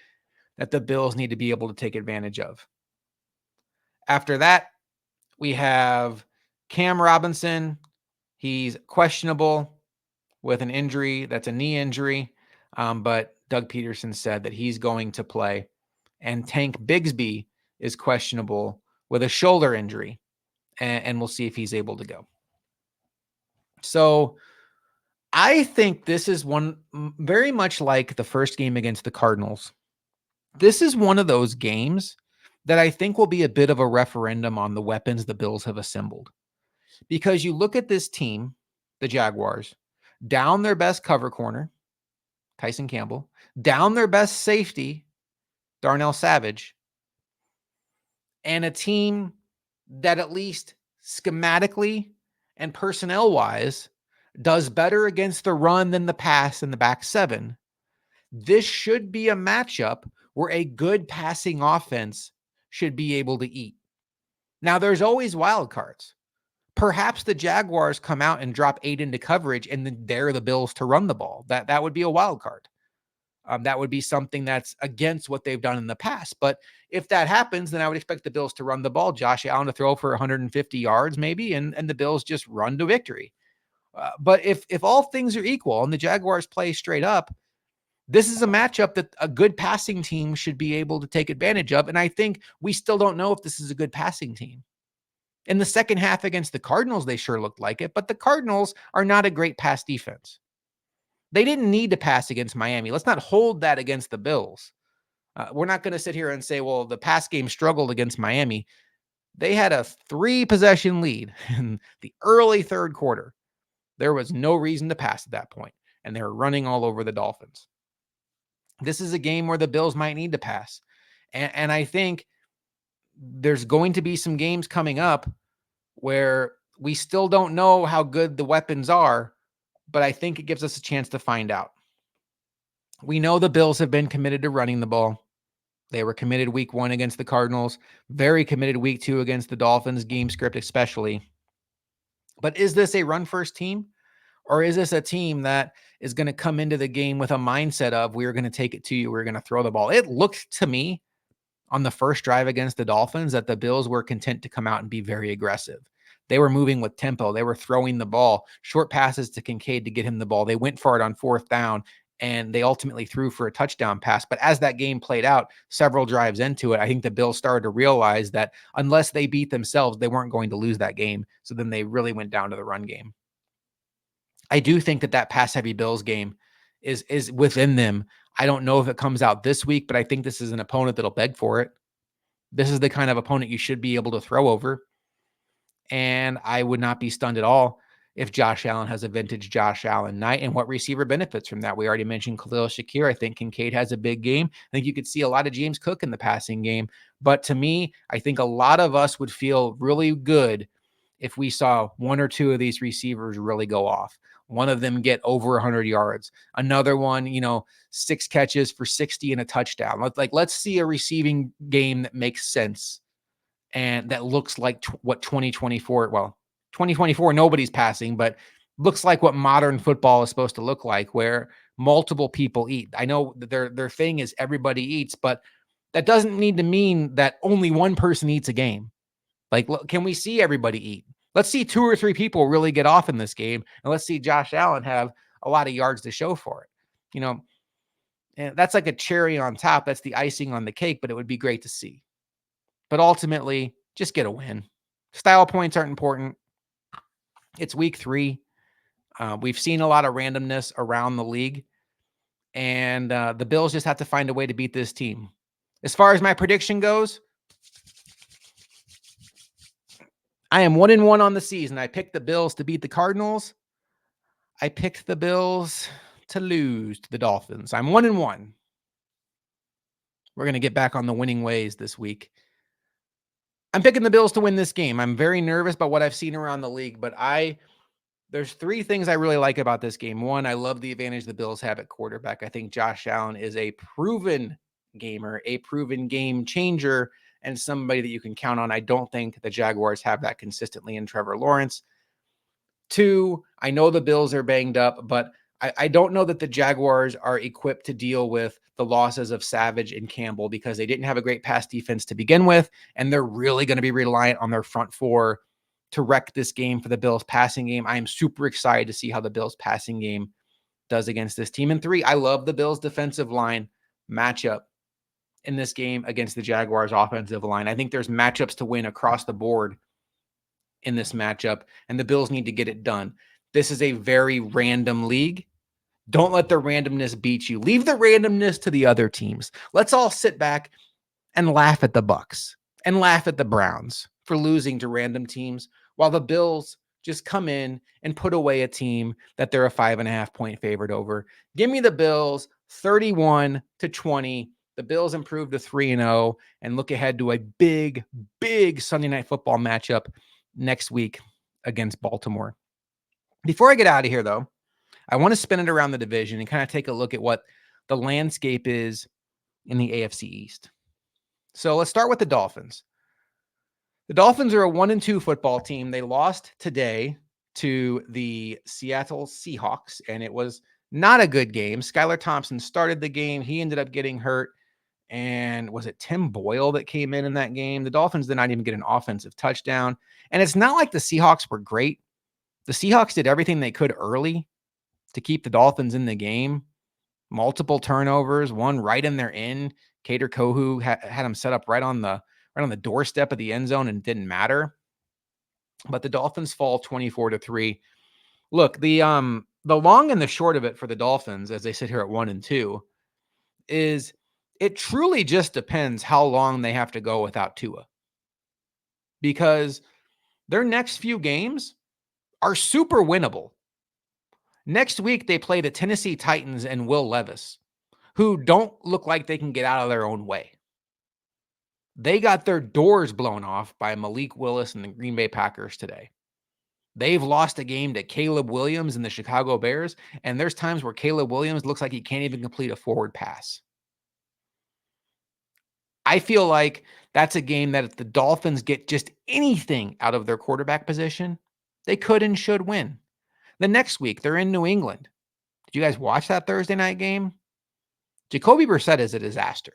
that the Bills need to be able to take advantage of. After that, we have Cam Robinson. He's questionable with an injury. That's a knee injury. But Doug Peterson said that he's going to play. And Tank Bigsby is questionable with a shoulder injury. And we'll see if he's able to go. So I think this is one very much like the first game against the Cardinals. This is one of those games that I think will be a bit of a referendum on the weapons the Bills have assembled. Because you look at this team, the Jaguars, down their best cover corner, Tyson Campbell, down their best safety, Darnell Savage, and a team that at least schematically and personnel-wise does better against the run than the pass in the back 7. This should be a matchup where a good passing offense should be able to eat. Now, there's always wild cards. Perhaps the Jaguars come out and drop 8 into coverage and then dare the Bills to run the ball. That would be a wild card. That would be something that's against what they've done in the past. But if that happens, then I would expect the Bills to run the ball, Josh Allen to throw for 150 yards maybe, and the Bills just run to victory. But if all things are equal and the Jaguars play straight up, this is a matchup that a good passing team should be able to take advantage of. And I think we still don't know if this is a good passing team. In the second half against the Cardinals, they sure looked like it, but the Cardinals are not a great pass defense. They didn't need to pass against Miami. Let's not hold that against the Bills. We're not going to sit here and say, well, the pass game struggled against Miami. They had a 3-possession lead in the early third quarter. There was no reason to pass at that point, and they were running all over the Dolphins. This is a game where the Bills might need to pass. And I think there's going to be some games coming up where we still don't know how good the weapons are, but I think it gives us a chance to find out. We know the Bills have been committed to running the ball. They were committed week 1 against the Cardinals, very committed week 2 against the Dolphins, game script especially. But is this a run-first team? Or is this a team that is going to come into the game with a mindset of, we're going to take it to you, we're going to throw the ball? It looked to me on the first drive against the Dolphins that the Bills were content to come out and be very aggressive. They were moving with tempo. They were throwing the ball, short passes to Kincaid to get him the ball. They went for it on 4th down, and they ultimately threw for a touchdown pass. But as that game played out, several drives into it, I think the Bills started to realize that unless they beat themselves, they weren't going to lose that game. So then they really went down to the run game. I do think that pass-heavy Bills game is within them. I don't know if it comes out this week, but I think this is an opponent that'll beg for it. This is the kind of opponent you should be able to throw over. And I would not be stunned at all if Josh Allen has a vintage Josh Allen night. And what receiver benefits from that? We already mentioned Khalil Shakir. I think Kincaid has a big game. I think you could see a lot of James Cook in the passing game. But to me, I think a lot of us would feel really good if we saw 1 or 2 of these receivers really go off. One of them get over 100 yards. Another one, 6 catches for 60 and a touchdown. Let's see a receiving game that makes sense and that looks like what 2024, 2024, nobody's passing, but looks like what modern football is supposed to look like, where multiple people eat. I know that their thing is everybody eats, but that doesn't need to mean that only one person eats a game. Can we see everybody eat? Let's see 2 or 3 people really get off in this game, and let's see Josh Allen have a lot of yards to show for it. And that's like a cherry on top. That's the icing on the cake, but it would be great to see. But ultimately, just get a win. Style points aren't important. It's week 3. We've seen a lot of randomness around the league, and the Bills just have to find a way to beat this team. As far as my prediction goes, I am 1-1 on the season. I picked the Bills to beat the Cardinals. I picked the Bills to lose to the Dolphins. I'm 1-1. We're going to get back on the winning ways this week. I'm picking the Bills to win this game. I'm very nervous about what I've seen around the league, but there's 3 things I really like about this game. 1, I love the advantage the Bills have at quarterback. I think Josh Allen is a proven gamer, a proven game changer, and somebody that you can count on. I don't think the Jaguars have that consistently in Trevor Lawrence. 2, I know the Bills are banged up, but I don't know that the Jaguars are equipped to deal with the losses of Savage and Campbell because they didn't have a great pass defense to begin with, and they're really going to be reliant on their front 4 to wreck this game for the Bills passing game. I am super excited to see how the Bills passing game does against this team. And 3, I love the Bills defensive line matchup in this game against the Jaguars offensive line. I think there's matchups to win across the board in this matchup, and the Bills need to get it done. This is a very random league. Don't let the randomness beat you. Leave the randomness to the other teams. Let's all sit back and laugh at the Bucs and laugh at the Browns for losing to random teams, while the Bills just come in and put away a team that they're a 5.5-point favorite over. Give me the Bills 31-20. The Bills improved to 3-0 and look ahead to a big, big Sunday Night Football matchup next week against Baltimore. Before I get out of here, though, I want to spin it around the division and kind of take a look at what the landscape is, in the AFC East. So let's start with the Dolphins. The Dolphins are a 1-2 football team. They lost today to the Seattle Seahawks, and it was not a good game. Skylar Thompson started the game. He ended up getting hurt. And was it Tim Boyle that came in that game? The Dolphins did not even get an offensive touchdown. And it's not like the Seahawks were great. The Seahawks did everything they could early to keep the Dolphins in the game. Multiple turnovers, one right in their end. Kader Kohu had him set up right on the doorstep of the end zone, and it didn't matter. But the Dolphins fall 24-3. Look, the long and the short of it for the Dolphins, as they sit here at 1-2, is it truly just depends how long they have to go without Tua. Because their next few games are super winnable. Next week, they play the Tennessee Titans and Will Levis, who don't look like they can get out of their own way. They got their doors blown off by Malik Willis and the Green Bay Packers today. They've lost a game to Caleb Williams and the Chicago Bears, and there's times where Caleb Williams looks like he can't even complete a forward pass. I feel like that's a game that if the Dolphins get just anything out of their quarterback position, they could and should win. The next week, they're in New England. Did you guys watch that Thursday night game? Jacoby Brissett is a disaster.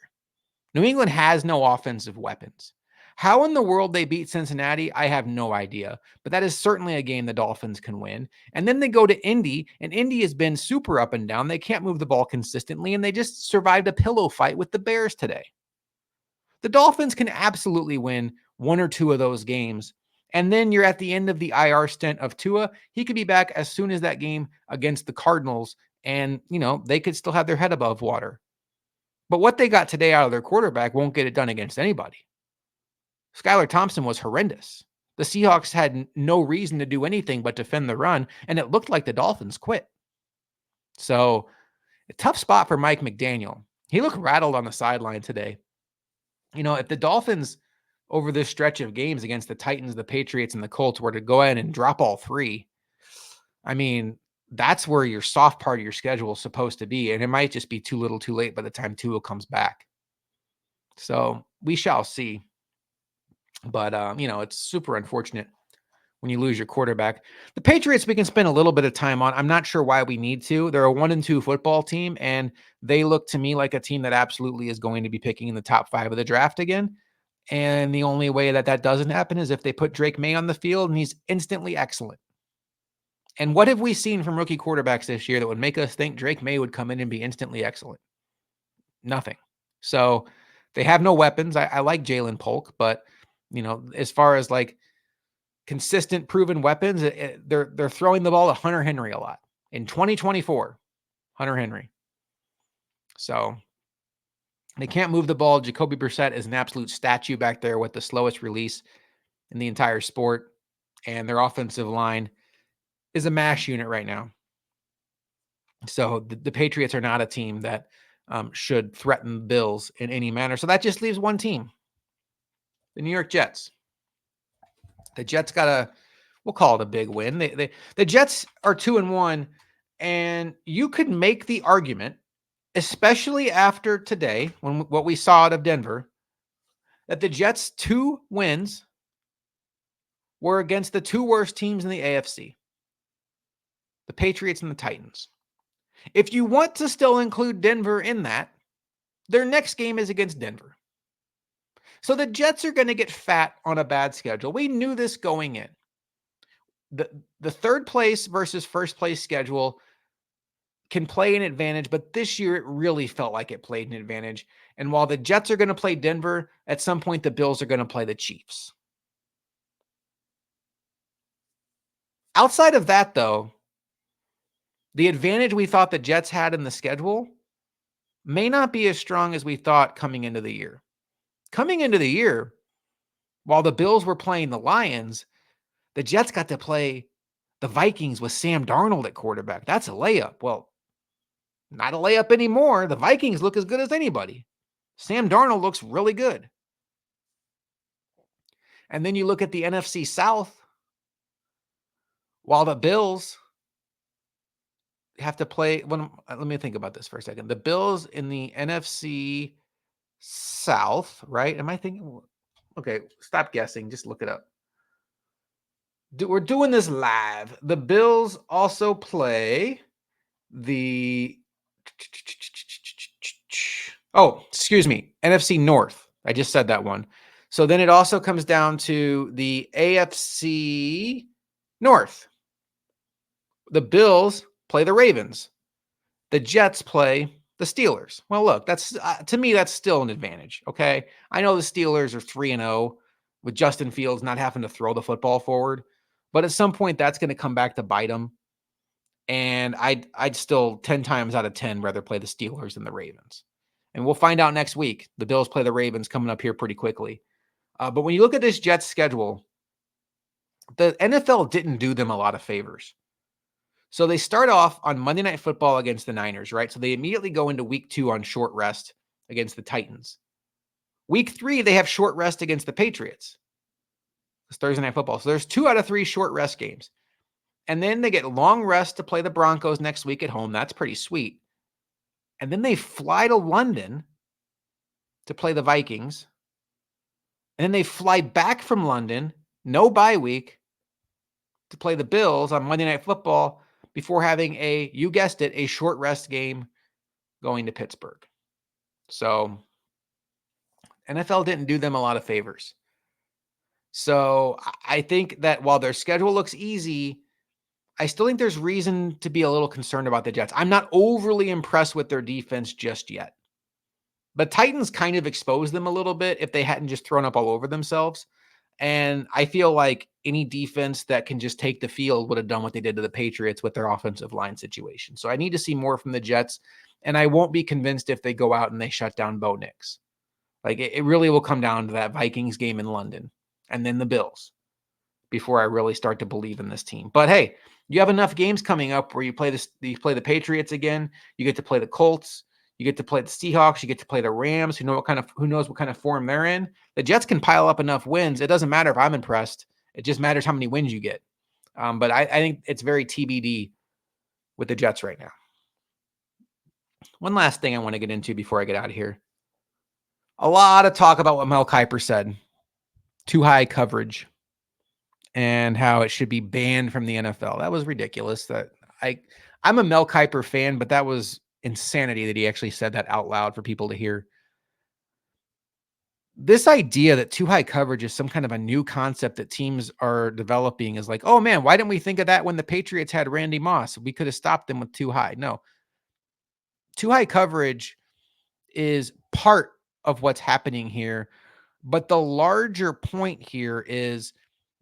New England has no offensive weapons. How in the world they beat Cincinnati, I have no idea. But that is certainly a game the Dolphins can win. And then they go to Indy, and Indy has been super up and down. They can't move the ball consistently, and they just survived a pillow fight with the Bears today. The Dolphins can absolutely win one or two of those games. And then you're at the end of the IR stint of Tua. He could be back as soon as that game against the Cardinals. And, they could still have their head above water. But what they got today out of their quarterback won't get it done against anybody. Skylar Thompson was horrendous. The Seahawks had no reason to do anything but defend the run, and it looked like the Dolphins quit. So, a tough spot for Mike McDaniel. He looked rattled on the sideline today. If the Dolphins over this stretch of games against the Titans, the Patriots, and the Colts were to go ahead and drop all three, that's where your soft part of your schedule is supposed to be. And it might just be too little too late by the time Tua comes back. So we shall see. But, it's super unfortunate when you lose your quarterback. The Patriots, we can spend a little bit of time on. I'm not sure why we need to. They're a 1-2 football team, and they look to me like a team that absolutely is going to be picking in the top 5 of the draft again. And the only way that doesn't happen is if they put Drake May on the field, and he's instantly excellent. And what have we seen from rookie quarterbacks this year that would make us think Drake May would come in and be instantly excellent? Nothing. So they have no weapons. I like Jalen Polk, but as far as like consistent proven weapons, they're throwing the ball to Hunter Henry a lot. In 2024, Hunter Henry. So they can't move the ball. Jacoby Brissett is an absolute statue back there with the slowest release in the entire sport. And their offensive line is a mash unit right now. So the Patriots are not a team that should threaten the Bills in any manner. So that just leaves one team, the New York Jets. The Jets we'll call it a big win. The Jets are 2-1, and you could make the argument, especially after today, when what we saw out of Denver, that the Jets' 2 wins were against the 2 worst teams in the AFC, the Patriots and the Titans. If you want to still include Denver in that, their next game is against Denver. So the Jets are going to get fat on a bad schedule. We knew this going in. The third place versus first place schedule can play an advantage, but this year it really felt like it played an advantage. And while the Jets are going to play Denver, at some point the Bills are going to play the Chiefs. Outside of that, though, the advantage we thought the Jets had in the schedule may not be as strong as we thought coming into the year. Coming into the year, while the Bills were playing the Lions, the Jets got to play the Vikings with Sam Darnold at quarterback. That's a layup. Well, not a layup anymore. The Vikings look as good as anybody. Sam Darnold looks really good. And then you look at the NFC South, while the Bills have to play. Let me think about this for a second. The Bills in the NFC South, right? Am I thinking? Okay, stop guessing. Just look it up. We're doing this live. The Bills also play the. Oh, excuse me. NFC North. I just said that one. So then it also comes down to the AFC North. The Bills play the Ravens. The Jets play the Steelers. Well, look, that's to me that's still an advantage, okay? I know the Steelers are 3-0 with Justin Fields not having to throw the football forward, but at some point that's going to come back to bite them. And I'd still 10 times out of 10 rather play the Steelers than the Ravens. And we'll find out next week. The Bills play the Ravens coming up here pretty quickly. But when you look at this Jets schedule, the NFL didn't do them a lot of favors. So they start off on Monday Night Football against the Niners, right? So they immediately go into week 2 on short rest against the Titans. Week 3, they have short rest against the Patriots. It's Thursday Night Football. So there's 2 out of 3 short rest games. And then they get long rest to play the Broncos next week at home. That's pretty sweet. And then they fly to London to play the Vikings. And then they fly back from London, no bye week, to play the Bills on Monday Night Football before having you guessed it, a short rest game going to Pittsburgh. So NFL didn't do them a lot of favors. So I think that while their schedule looks easy, I still think there's reason to be a little concerned about the Jets. I'm not overly impressed with their defense just yet. But Titans kind of exposed them a little bit if they hadn't just thrown up all over themselves. And I feel like any defense that can just take the field would have done what they did to the Patriots with their offensive line situation. So I need to see more from the Jets. And I won't be convinced if they go out and they shut down Bo Nix. Like it really will come down to that Vikings game in London and then the Bills before I really start to believe in this team. But hey, you have enough games coming up where you play the Patriots again. You get to play the Colts. You get to play the Seahawks. You get to play the Rams. Who knows what kind of form they're in. The Jets can pile up enough wins. It doesn't matter if I'm impressed. It just matters how many wins you get. But I think it's very TBD with the Jets right now. One last thing I want to get into before I get out of here. A lot of talk about what Mel Kiper said. Too high coverage. And how it should be banned from the NFL. That was ridiculous. I'm a Mel Kiper fan, but that was insanity that he actually said that out loud for people to hear. This idea that too high coverage is some kind of a new concept that teams are developing is like, oh man, why didn't we think of that when the Patriots had Randy Moss? We could have stopped them with too high. No. Too high coverage is part of what's happening here. But the larger point here is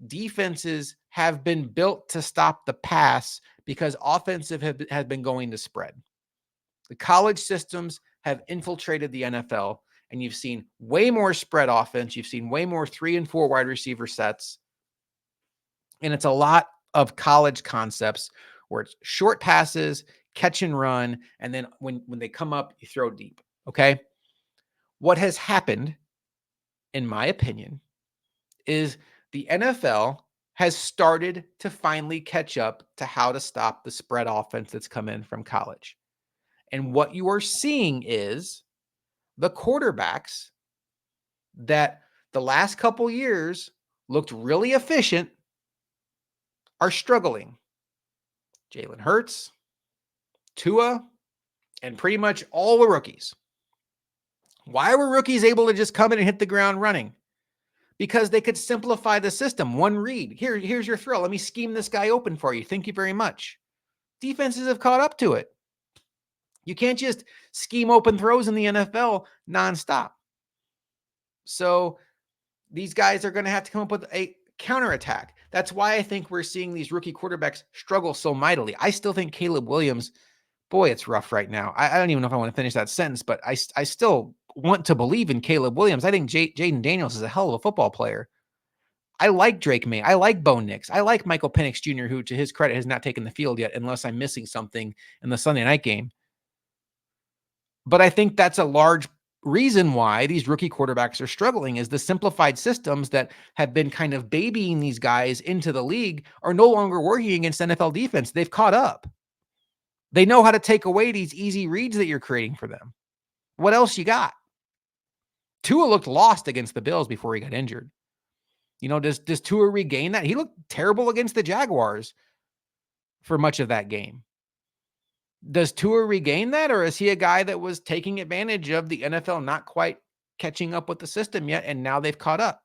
defenses have been built to stop the pass because offensive has been going to spread. The college systems have infiltrated the NFL, and you've seen way more spread offense. You've seen way more 3 and 4 wide receiver sets. And it's a lot of college concepts where it's short passes, catch and run, and then when they come up, you throw deep. Okay. What has happened, in my opinion, is the NFL has started to finally catch up to how to stop the spread offense that's come in from college. And what you are seeing is the quarterbacks that the last couple years looked really efficient are struggling. Jalen Hurts, Tua, and pretty much all the rookies. Why were rookies able to just come in and hit the ground running? Because they could simplify the system. One read. Here's your throw. Let me scheme this guy open for you. Thank you very much. Defenses have caught up to it. You can't just scheme open throws in the NFL nonstop. So these guys are going to have to come up with a counterattack. That's why I think we're seeing these rookie quarterbacks struggle so mightily. I still think Caleb Williams, boy, it's rough right now. I don't even know if I want to finish that sentence, but I still want to believe in Caleb Williams. I think Jaden Daniels is a hell of a football player. I like Drake May. I like Bo Nix. I like Michael Penix Jr., who, to his credit, has not taken the field yet, unless I'm missing something in the Sunday night game. But I think that's a large reason why these rookie quarterbacks are struggling is the simplified systems that have been kind of babying these guys into the league are no longer working against NFL defense. They've caught up. They know how to take away these easy reads that you're creating for them. What else you got? Tua looked lost against the Bills before he got injured. Does Tua regain that? He looked terrible against the Jaguars for much of that game. Does Tua regain that, or is he a guy that was taking advantage of the NFL not quite catching up with the system yet, and now they've caught up?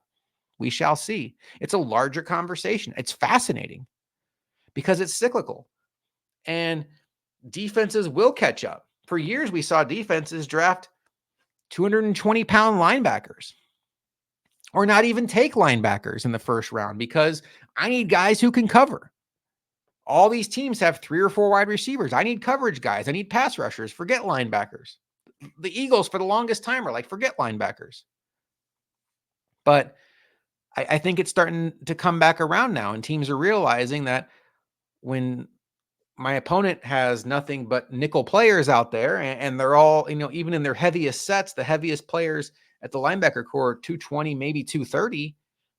We shall see. It's a larger conversation. It's fascinating because it's cyclical, and defenses will catch up. For years, we saw defenses draft 220-pound linebackers or not even take linebackers in the first round because I need guys who can cover. All these teams have 3 or 4 wide receivers. I need coverage guys. I need pass rushers. Forget linebackers. The Eagles, for the longest time, are like, forget linebackers. But I think it's starting to come back around now, and teams are realizing that when my opponent has nothing but nickel players out there, and they're all, even in their heaviest sets, the heaviest players at the linebacker core, 220, maybe 230,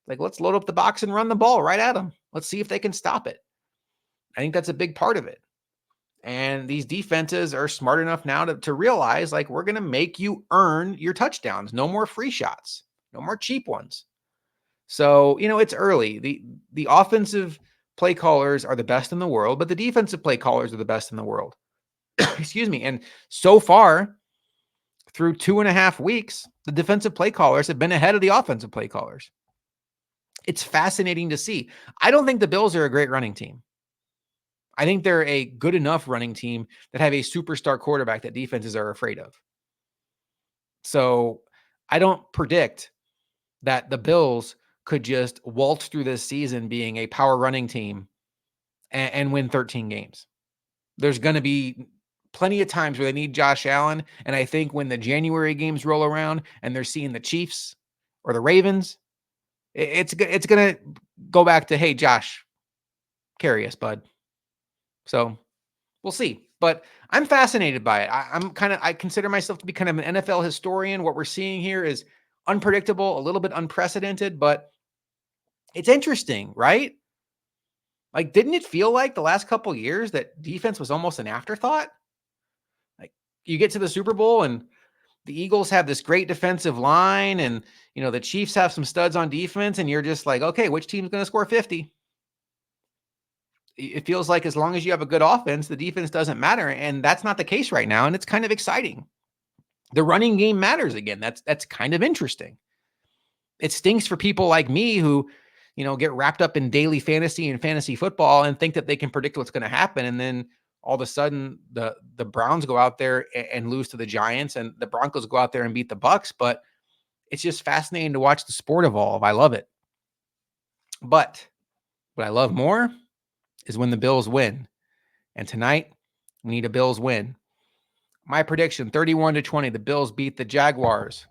like, let's load up the box and run the ball right at them. Let's see if they can stop it. I think that's a big part of it. And these defenses are smart enough now to realize, like, we're going to make you earn your touchdowns. No more free shots, no more cheap ones. So, it's early. The offensive play callers are the best in the world, but the defensive play callers are the best in the world. Excuse me. And so far, through 2.5 weeks, the defensive play callers have been ahead of the offensive play callers. It's fascinating to see. I don't think the Bills are a great running team. I think they're a good enough running team that have a superstar quarterback that defenses are afraid of. So I don't predict that the Bills could just waltz through this season being a power running team and win 13 games. There's going to be plenty of times where they need Josh Allen. And I think when the January games roll around and they're seeing the Chiefs or the Ravens, it's going to go back to, hey, Josh, carry us, bud. So we'll see. But I'm fascinated by it. I consider myself to be kind of an NFL historian. What we're seeing here is unpredictable, a little bit unprecedented, but it's interesting, right? Like, didn't it feel like the last couple of years that defense was almost an afterthought? Like, you get to the Super Bowl and the Eagles have this great defensive line, and the Chiefs have some studs on defense, and you're just like, okay, which team's going to score 50? It feels like as long as you have a good offense, the defense doesn't matter, and that's not the case right now, and it's kind of exciting. The running game matters again. That's kind of interesting. It stinks for people like me who, get wrapped up in daily fantasy and fantasy football and think that they can predict what's going to happen. And then all of a sudden the Browns go out there and lose to the Giants, and the Broncos go out there and beat the Bucks. But it's just fascinating to watch the sport evolve. I love it. But what I love more is when the Bills win. And tonight we need a Bills win. My prediction, 31-20, the Bills beat the Jaguars.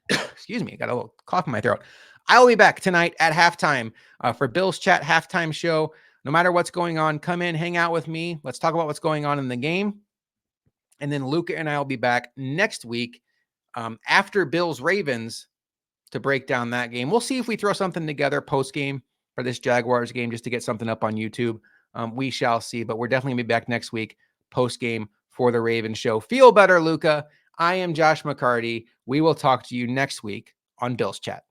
Excuse me, I got a little cough in my throat. I will be back tonight at halftime for Bills Chat halftime show. No matter what's going on, come in, hang out with me. Let's talk about what's going on in the game. And then Luka and I will be back next week after Bills Ravens to break down that game. We'll see if we throw something together post game for this Jaguars game just to get something up on YouTube. We shall see, but we're definitely going to be back next week post game for the Ravens show. Feel better, Luka. I am Josh McCarty. We will talk to you next week on Bills Chat.